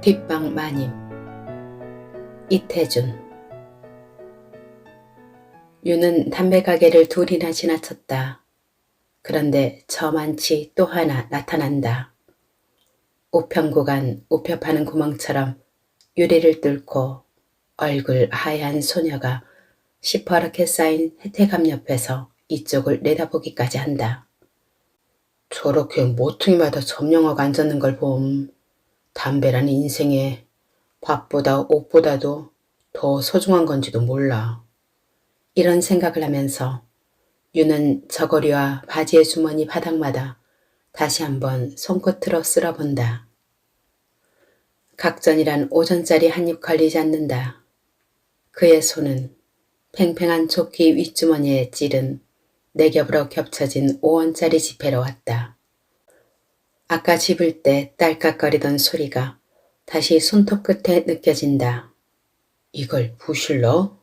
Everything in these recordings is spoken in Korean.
뒷방 마님. 이태준. 유는 담배 가게를 둘이나 지나쳤다. 그런데 저만치 또 하나 나타난다. 우편구간 우표 파는 구멍처럼 유리를 뚫고 얼굴 하얀 소녀가 시퍼렇게 쌓인 혜택감 옆에서 이쪽을 내다보기까지 한다. 저렇게 모퉁이마다 점령하고 앉았는 걸 봄. 담배라는 인생에 밥보다 옷보다도 더 소중한 건지도 몰라. 이런 생각을 하면서 유는 저고리와 바지의 주머니 바닥마다 다시 한번 손끝으로 쓸어본다. 각전이란 5전짜리 한 입 걸리지 않는다. 그의 손은 팽팽한 조끼 윗주머니에 찌른 4겹으로 겹쳐진 5원짜리 지폐로 왔다. 아까 집을 때 딸깍거리던 소리가 다시 손톱 끝에 느껴진다. 이걸 부실러?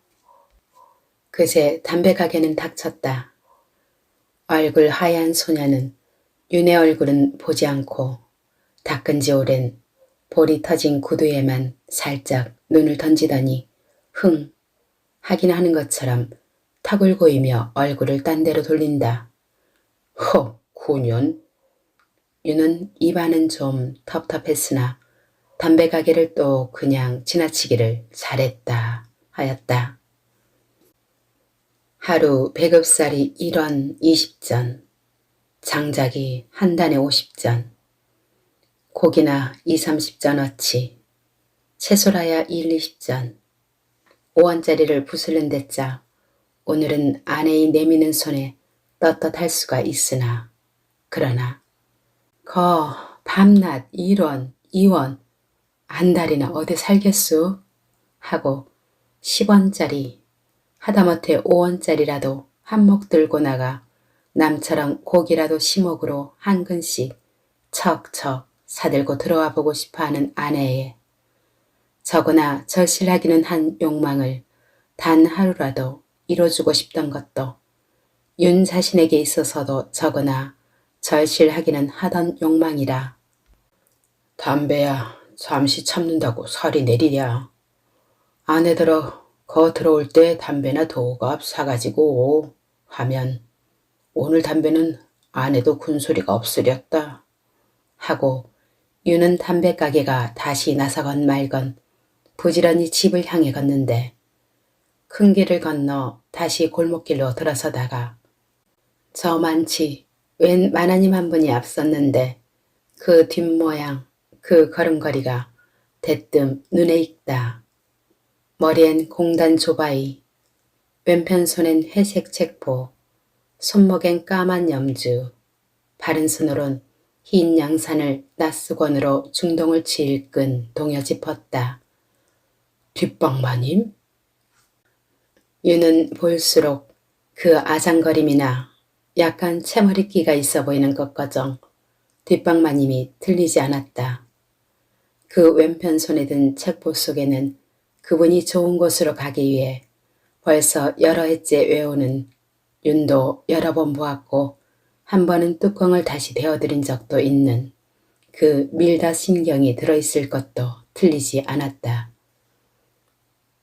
그새 담배 가게는 닥쳤다. 얼굴 하얀 소녀는 윤의 얼굴은 보지 않고 닦은 지 오랜 볼이 터진 구두에만 살짝 눈을 던지더니 흥 하긴 하는 것처럼 턱을 고이며 얼굴을 딴 데로 돌린다. 허, 9년? 윤은 입안은 좀 텁텁했으나 담배 가게를 또 그냥 지나치기를 잘했다 하였다. 하루 배급살이 1원 20전, 장작이 한 단에 50전, 고기나 2, 30전어치, 채소라야 1, 20전, 5원짜리를 부술른 데짜 오늘은 아내의 내미는 손에 떳떳할 수가 있으나 그러나 밤낮 1원, 2원 한 달이나 어디 살겠수? 하고 10원짜리 하다못해 5원짜리라도 한몫 들고 나가 남처럼 고기라도 시목으로 한 근씩 척척 사들고 들어와 보고 싶어하는 아내의 적으나 절실하기는 한 욕망을 단 하루라도 이뤄주고 싶던 것도 윤 자신에게 있어서도 적으나 절실하기는 하던 욕망이라. 담배야, 잠시 참는다고 살이 내리랴. 아내들어 거 들어올 때 담배나 도갑 사가지고 하면 오늘 담배는 아내도 군소리가 없으렸다 하고 유는 담배 가게가 다시 나서건 말건 부지런히 집을 향해 걷는데 큰 길을 건너 다시 골목길로 들어서다가 저만치 웬 마나님 한 분이 앞섰는데 그 뒷모양 그 걸음걸이가 대뜸 눈에 익다. 머리엔 공단 조바이, 왼편손엔 회색 책보, 손목엔 까만 염주, 바른손으론 흰 양산을 낯수건으로 중동을 질끈 동여 짚었다. 뒷방마님? 유는 볼수록 그 아장거림이나 약간 채머리끼가 있어 보이는 것거정 뒷방마님이 틀리지 않았다. 그 왼편 손에 든 책보 속에는 그분이 좋은 곳으로 가기 위해 벌써 여러 해째 외우는 윤도 여러 번 보았고 한 번은 뚜껑을 다시 데워드린 적도 있는 그 밀다 신경이 들어있을 것도 틀리지 않았다.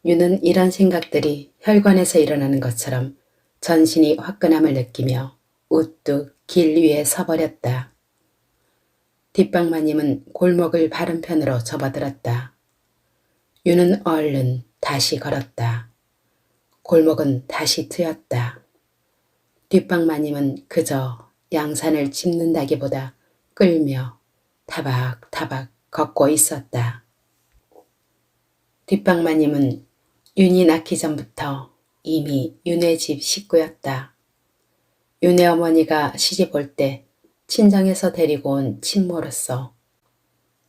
윤은 이런 생각들이 혈관에서 일어나는 것처럼 전신이 화끈함을 느끼며 우뚝 길 위에 서버렸다. 뒷방마님은 골목을 바른 편으로 접어들었다. 유는 얼른 다시 걸었다. 골목은 다시 트였다. 뒷방마님은 그저 양산을 짚는다기보다 끌며 타박타박 걷고 있었다. 뒷방마님은 윤이 낳기 전부터 이미 윤의 집 식구였다. 윤의 어머니가 시집 올 때 친정에서 데리고 온 친모로서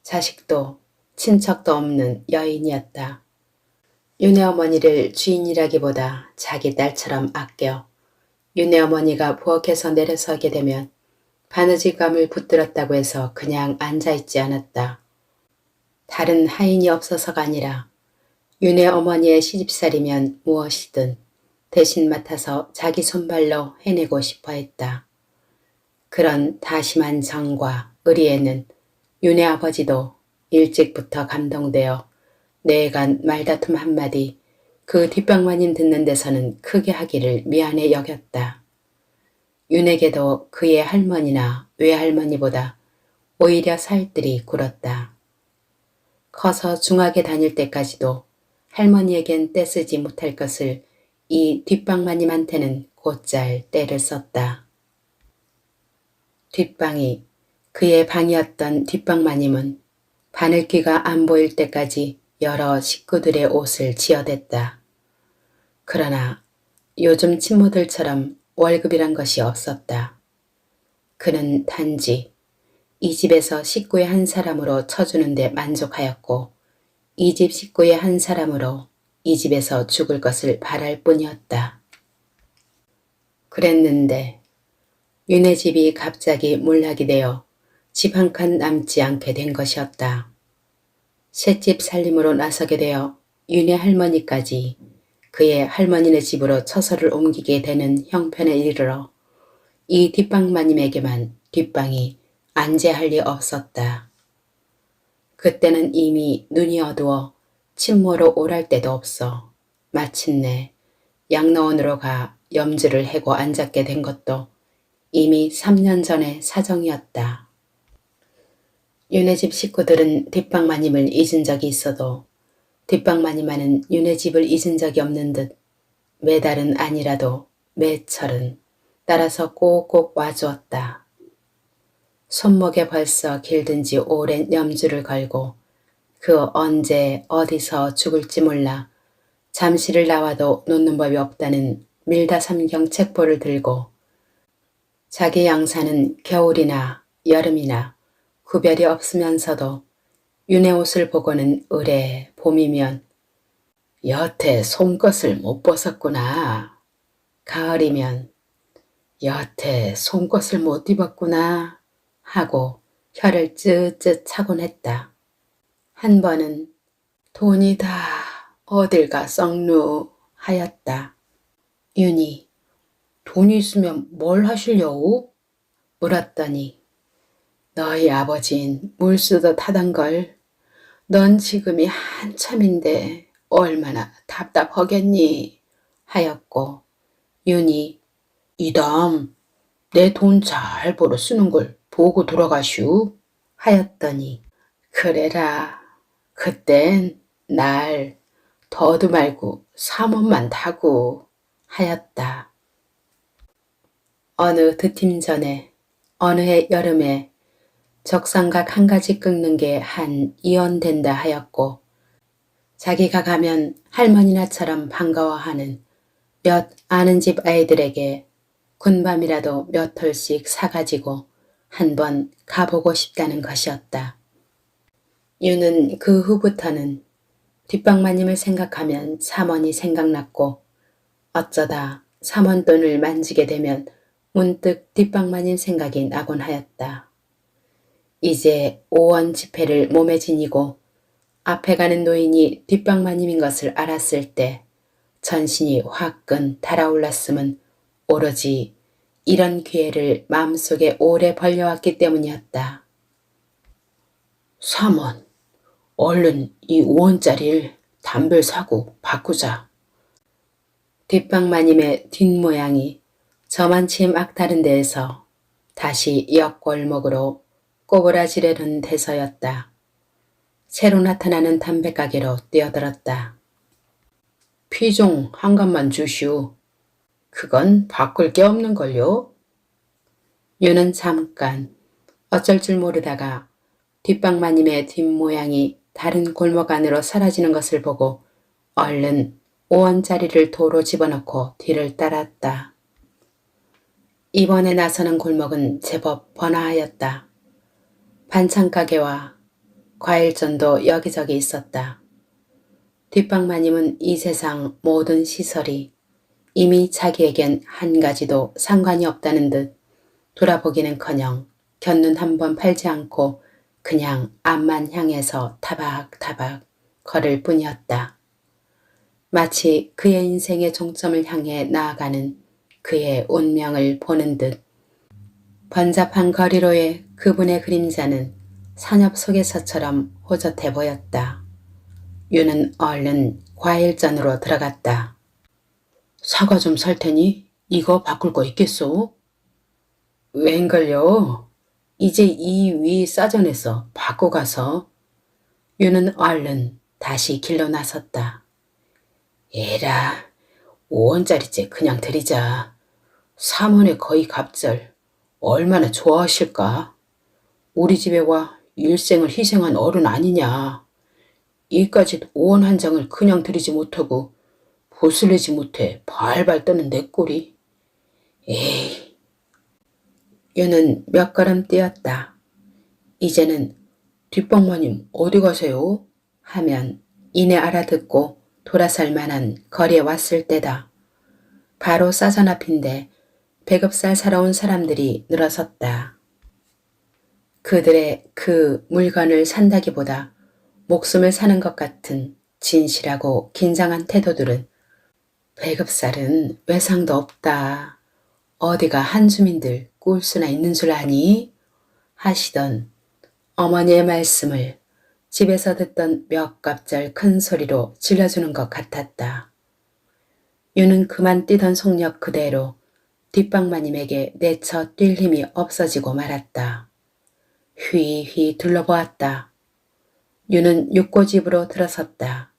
자식도 친척도 없는 여인이었다. 윤의 어머니를 주인이라기보다 자기 딸처럼 아껴 윤의 어머니가 부엌에서 내려서게 되면 바느질감을 붙들었다고 해서 그냥 앉아있지 않았다. 다른 하인이 없어서가 아니라 윤의 어머니의 시집살이면 무엇이든 대신 맡아서 자기 손발로 해내고 싶어 했다. 그런 다심한 정과 의리에는 윤의 아버지도 일찍부터 감동되어 뇌간 말다툼 한마디 그 뒷방마님 듣는 데서는 크게 하기를 미안해 여겼다. 윤에게도 그의 할머니나 외할머니보다 오히려 살뜰히 굴었다. 커서 중학에 다닐 때까지도 할머니에겐 떼쓰지 못할 것을 이 뒷방마님한테는 곧잘 떼를 썼다. 뒷방이 그의 방이었던 뒷방마님은 바늘귀가 안 보일 때까지 여러 식구들의 옷을 지어댔다. 그러나 요즘 친모들처럼 월급이란 것이 없었다. 그는 단지 이 집에서 식구의 한 사람으로 쳐주는 데 만족하였고 이 집 식구의 한 사람으로 이 집에서 죽을 것을 바랄 뿐이었다. 그랬는데 윤의 집이 갑자기 몰락이 되어 집 한 칸 남지 않게 된 것이었다. 셋집 살림으로 나서게 되어 윤의 할머니까지 그의 할머니네 집으로 처소를 옮기게 되는 형편에 이르러 이 뒷방마님에게만 뒷방이 안재할 리 없었다. 그때는 이미 눈이 어두워 친모로 오랄 데도 없어 마침내 양로원으로 가 염주를 해고 앉았게 된 것도 이미 3년 전의 사정이었다. 윤의 집 식구들은 뒷방마님을 잊은 적이 있어도 뒷방마님만은 윤의 집을 잊은 적이 없는 듯 매달은 아니라도 매철은 따라서 꼭꼭 와주었다. 손목에 벌써 길든 지 오랜 염주를 걸고 그 언제 어디서 죽을지 몰라 잠시를 나와도 놓는 법이 없다는 밀다삼경 책보를 들고 자기 양사는 겨울이나 여름이나 구별이 없으면서도 윤의 옷을 보고는 으레 봄이면 여태 솜것을 못 벗었구나. 가을이면 여태 솜것을 못 입었구나 하고 혀를 쯧쯧 차곤 했다. 한 번은 돈이 다 어딜 가 썩누 하였다. 윤이 돈이 있으면 뭘 하시려우? 물었더니 너희 아버진 물쓰듯 하던걸. 넌 지금이 한참인데 얼마나 답답하겠니? 하였고 윤이 이담 내 돈 잘 벌어 쓰는 걸 보고 돌아가슈 하였더니 그래라 그땐 날 더도 말고 3원만 타고 하였다. 어느 드팀 전에 어느 해 여름에 적상각 한 가지 긁는 게 한 2원 된다 하였고 자기가 가면 할머니나처럼 반가워하는 몇 아는 집 아이들에게 군밤이라도 몇 톨씩 사가지고 한번 가보고 싶다는 것이었다. 유는 그 후부터는 뒷방마님을 생각하면 삼원이 생각났고 어쩌다 삼원돈을 만지게 되면 문득 뒷방마님 생각이 나곤 하였다. 이제 5원 지폐를 몸에 지니고 앞에 가는 노인이 뒷방마님인 것을 알았을 때 전신이 화끈 달아올랐음은 오로지 이런 기회를 마음속에 오래 벌려왔기 때문이었다. 3원, 얼른 이 5원짜리를 담배를 사고 바꾸자. 뒷방마님의 뒷모양이 저만치 막 다른 데에서 다시 옆골목으로 꼬부라지려는 데서였다. 새로 나타나는 담배가게로 뛰어들었다. 피종 한 갑만 주시오. 그건 바꿀 게 없는걸요? 유는 잠깐 어쩔 줄 모르다가 뒷방마님의 뒷모양이 다른 골목 안으로 사라지는 것을 보고 얼른 5원짜리를 도로 집어넣고 뒤를 따랐다. 이번에 나서는 골목은 제법 번화하였다. 반찬가게와 과일전도 여기저기 있었다. 뒷방마님은 이 세상 모든 시설이 이미 자기에겐 한 가지도 상관이 없다는 듯 돌아보기는커녕 곁눈 한 번 팔지 않고 그냥 앞만 향해서 타박타박 걸을 뿐이었다. 마치 그의 인생의 종점을 향해 나아가는 그의 운명을 보는 듯 번잡한 거리로의 그분의 그림자는 산엽 속에서처럼 호젓해 보였다. 윤은 얼른 과일전으로 들어갔다. 사과 좀 살 테니 이거 바꿀 거 있겠소? 웬걸요? 이제 이 위 싸전에서 바꿔 가서. 윤은 얼른 다시 길로 나섰다. 에라, 5원짜리째 그냥 드리자. 사문의 거의 갑절 얼마나 좋아하실까? 우리 집에 와 일생을 희생한 어른 아니냐. 이까짓 5원 한 장을 그냥 드리지 못하고 붓을 내지 못해 발발 떠는 내 꼴이. 에이. 윤은 몇 걸음 뛰었다. 이제는 뒷방마님 어디 가세요? 하면 이내 알아듣고 돌아설 만한 거리에 왔을 때다. 바로 싸전 앞인데 배급살 사러 온 사람들이 늘어섰다. 그들의 그 물건을 산다기보다 목숨을 사는 것 같은 진실하고 긴장한 태도들은 배급살은 외상도 없다. 어디가 한주민들 꿀수나 있는 줄 아니? 하시던 어머니의 말씀을 집에서 듣던 몇 갑절 큰 소리로 질러주는 것 같았다. 유는 그만 뛰던 속력 그대로 뒷방마님에게 내쳐 뛸 힘이 없어지고 말았다. 휘휘 둘러보았다. 유는 육고집으로 들어섰다.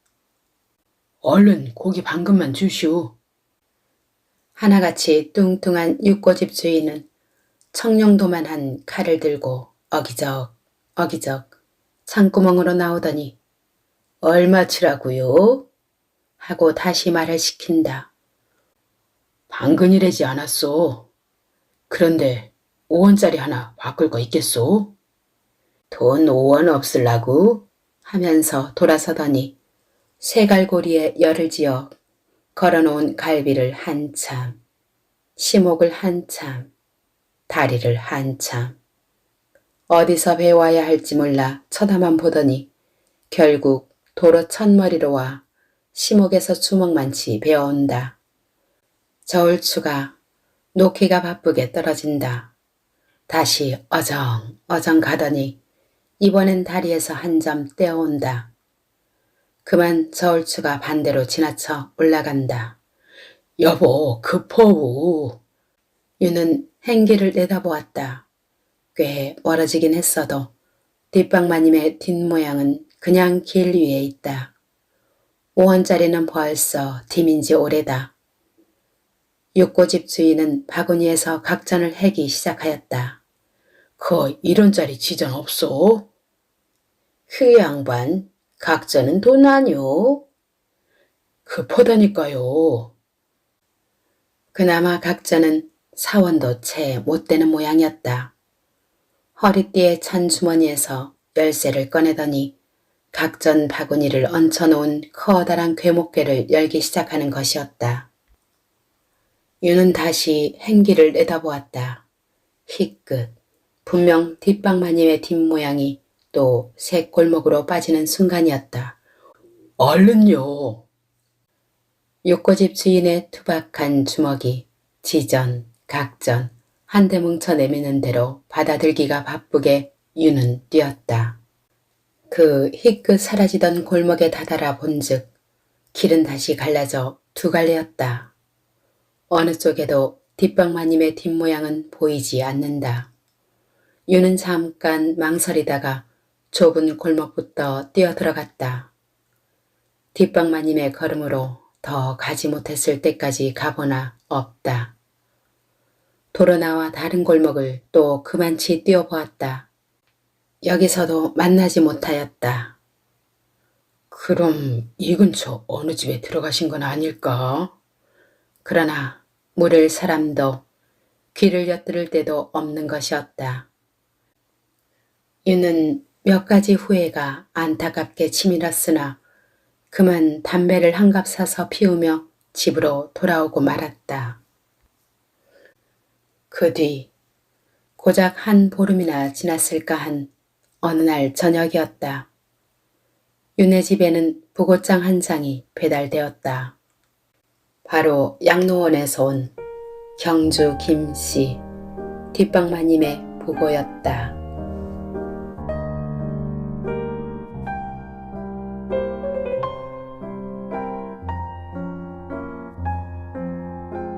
얼른 고기 반금만 주시오. 하나같이 뚱뚱한 육고집 주인은 청룡도만한 칼을 들고 어기적 창구멍으로 나오더니 얼마치라고요? 하고 다시 말을 시킨다. 방근이라지 않았소. 그런데 5원짜리 하나 바꿀 거 있겠소? 돈 5원 없을라고? 하면서 돌아서더니 쇠갈고리에 열을 지어 걸어놓은 갈비를 한참, 시목을 한참, 다리를 한참. 어디서 배워야 할지 몰라 쳐다만 보더니 결국 도로 첫머리로 와 시목에서 주먹만치 베어온다. 저울추가 놓기가 바쁘게 떨어진다. 다시 어정 가더니 이번엔 다리에서 한 점 떼어온다. 그만 저울추가 반대로 지나쳐 올라간다. 여보, 급어우. 유는 행기를 내다보았다. 꽤 멀어지긴 했어도 뒷방마님의 뒷모양은 그냥 길 위에 있다. 5원짜리는 벌써 딤인지 오래다. 육고집 주인은 바구니에서 각전을 해기 시작하였다. 그 1원짜리 지전 없소? 그 양반, 각전은 돈 아니오? 급하다니까요. 그나마 각전은 4원도 채 못 되는 모양이었다. 허리띠에 찬 주머니에서 열쇠를 꺼내더니 각전 바구니를 얹혀놓은 커다란 괴목괴를 열기 시작하는 것이었다. 유는 다시 행기를 내다보았다. 희끗, 분명 뒷방마님의 뒷모양이 또 새 골목으로 빠지는 순간이었다. 얼른요. 육고집 주인의 투박한 주먹이 지전, 각전, 한데 뭉쳐 내미는 대로 받아들기가 바쁘게 유는 뛰었다. 그 희끗 사라지던 골목에 다다라 본즉 길은 다시 갈라져 두 갈래였다. 어느 쪽에도 뒷방마님의 뒷모양은 보이지 않는다. 유는 잠깐 망설이다가 좁은 골목부터 뛰어들어갔다. 뒷방마님의 걸음으로 더 가지 못했을 때까지 가보나 없다. 도로 나와 다른 골목을 또 그만치 뛰어보았다. 여기서도 만나지 못하였다. 그럼 이 근처 어느 집에 들어가신 건 아닐까? 그러나 물을 사람도 귀를 엿들을 때도 없는 것이었다. 유는 몇 가지 후회가 안타깝게 치밀었으나 그만 담배를 한 갑 사서 피우며 집으로 돌아오고 말았다. 그 뒤 고작 한 보름이나 지났을까 한 어느 날 저녁이었다. 윤의 집에는 부고장 한 장이 배달되었다. 바로 양로원에서 온 경주 김씨 뒷방마님의 부고였다.